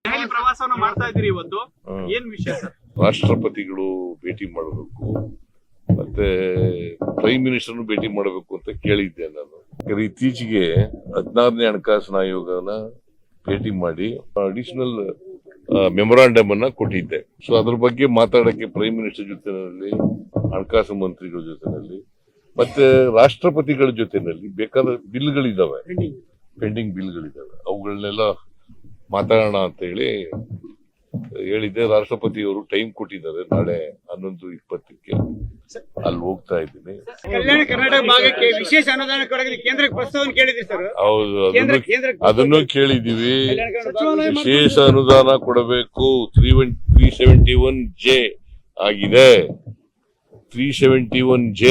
ದೆಹಲಿ ಪ್ರವಾಸವನ್ನು ಮಾಡ್ತಾ ಇದ್ದೀರಿ ಇವತ್ತು, ಏನ್ ವಿಷಯ ಸರ್? ರಾಷ್ಟ್ರಪತಿಗಳು ಭೇಟಿ ಮಾಡಬೇಕು ಮತ್ತೆ ಪ್ರೈಮ್ ಮಿನಿಸ್ಟರ್ ಭೇಟಿ ಮಾಡಬೇಕು ಅಂತ ಕೇಳಿದ್ದೆ ನಾನು. ಇತ್ತೀಚೆಗೆ 16ನೇ ಹಣಕಾಸಿನ ಆಯೋಗನ ಭೇಟಿ ಮಾಡಿ ಅಡಿಷನಲ್ ಮೆಮೊರಾಂಡಮ್ ಅನ್ನ ಕೊಟ್ಟಿದ್ದೆ. ಸೊ ಅದ್ರ ಬಗ್ಗೆ ಮಾತಾಡಕ್ಕೆ ಪ್ರೈಮ್ ಮಿನಿಸ್ಟರ್ ಜೊತೆನಲ್ಲಿ, ಹಣಕಾಸು ಮಂತ್ರಿಗಳ ಜೊತೆನಲ್ಲಿ ಮತ್ತೆ ರಾಷ್ಟ್ರಪತಿಗಳ ಜೊತೆನಲ್ಲಿ ಬೇಕಾದ ಬಿಲ್ಗಳಿದಾವೆ, ಪೆಂಡಿಂಗ್ ಬಿಲ್ಗಳಿದಾವೆ, ಅವುಗಳನ್ನೆಲ್ಲ ಮಾತಾಡೋಣ ಅಂತ ಹೇಳಿದ್ದೆ. ರಾಷ್ಟ್ರಪತಿಯವರು ಟೈಮ್ ಕೊಟ್ಟಿದ್ದಾರೆ, ನಾಳೆ 11:20ಕ್ಕೆ ಅಲ್ಲಿ ಹೋಗ್ತಾ ಇದ್ದೀನಿ. ಕಲ್ಯಾಣ ಕರ್ನಾಟಕ ಭಾಗಕ್ಕೆ ವಿಶೇಷ ಅನುದಾನ ಕೊಡೋಕೆ ಕೇಂದ್ರಕ್ಕೆ ಪ್ರಸ್ತಾವನೆ ಕೇಳಿದ್ರಿ ಸರ್? ಹೌದು, ಅದನ್ನು ಕೇಳಿದೀವಿ. ವಿಶೇಷ ಅನುದಾನ ಕೊಡಬೇಕು. 371J ಆಗಿದೆ, 371J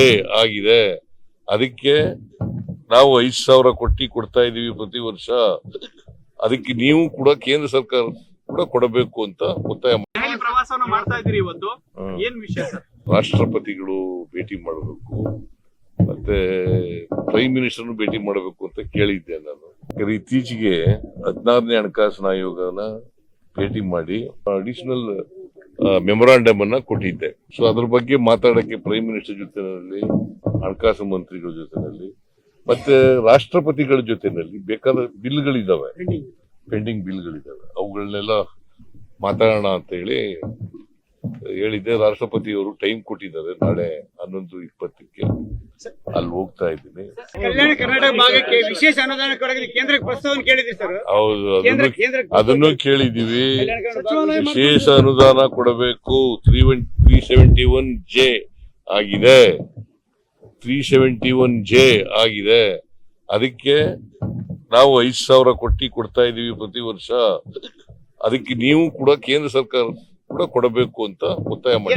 ಆಗಿದೆ. ಅದಕ್ಕೆ ನಾವು 5,000 ಕೊಡ್ತಾ ಇದೀವಿ ಪ್ರತಿ ವರ್ಷ. ಅದಕ್ಕೆ ನೀವು ಕೂಡ ಕೇಂದ್ರ ಸರ್ಕಾರ ಕೂಡ ಕೊಡಬೇಕು ಅಂತ ಒತ್ತಾಯ. ದೆಹಲಿ ಪ್ರವಾಸವನ್ನು ಮಾಡ್ತಾ ಇದ್ದೀರಿ ಇವತ್ತು, ಏನ್ ವಿಷಯ ಸರ್? ರಾಷ್ಟ್ರಪತಿಗಳು ಭೇಟಿ ಮಾಡಬೇಕು ಮತ್ತೆ ಪ್ರೈಮ್ ಮಿನಿಸ್ಟರ್ ಭೇಟಿ ಮಾಡಬೇಕು ಅಂತ ಕೇಳಿದ್ದೆ ನಾನು. ಇತ್ತೀಚೆಗೆ 16ನೇ ಹಣಕಾಸಿನ ಆಯೋಗನ ಭೇಟಿ ಮಾಡಿ ಅಡಿಷನಲ್ ಮೆಮೊರಾಂಡಮ್ ಅನ್ನ ಕೊಟ್ಟಿದ್ದೆ. ಸೊ ಅದ್ರ ಬಗ್ಗೆ ಮಾತಾಡಕ್ಕೆ ಪ್ರೈಮ್ ಮಿನಿಸ್ಟರ್ ಜೊತೆನಲ್ಲಿ, ಹಣಕಾಸು ಮಂತ್ರಿಗಳ ಜೊತೆನಲ್ಲಿ ಮತ್ತೆ ರಾಷ್ಟ್ರಪತಿಗಳ ಜೊತೆನಲ್ಲಿ ಬೇಕಾದ ಬಿಲ್ಗಳಿದಾವೆ, ಪೆಂಡಿಂಗ್ ಬಿಲ್ಗಳಿದಾವೆ, ಅವುಗಳನ್ನೆಲ್ಲ ಮಾತಾಡೋಣ ಅಂತ ಹೇಳಿದ್ದೆ. ರಾಷ್ಟ್ರಪತಿಯವರು ಟೈಮ್ ಕೊಟ್ಟಿದ್ದಾರೆ, ನಾಳೆ 11:20ಕ್ಕೆ ಅಲ್ಲಿ ಹೋಗ್ತಾ ಇದ್ದೀನಿ. ಕಲ್ಯಾಣ ಕರ್ನಾಟಕ ಭಾಗಕ್ಕೆ ವಿಶೇಷ ಅನುದಾನ ಕೊಡೋಕೆ ಕೇಂದ್ರಕ್ಕೆ ಪ್ರಸ್ತಾವನೆ ಕೇಳಿದ್ರಿ ಸರ್? ಹೌದು, ಅದನ್ನು ಕೇಳಿದೀವಿ. ವಿಶೇಷ ಅನುದಾನ ಕೊಡಬೇಕು. 371J ಆಗಿದೆ, 371J ಆಗಿದೆ. ಅದಕ್ಕೆ ನಾವು 5,000 ಕೊಡ್ತಾ ಇದೀವಿ ಪ್ರತಿ ವರ್ಷ. ಅದಕ್ಕೆ ನೀವು ಕೂಡ ಕೇಂದ್ರ ಸರ್ಕಾರ ಕೂಡ ಕೊಡಬೇಕು ಅಂತ ಒತ್ತಾಯ ಮಾಡಿ.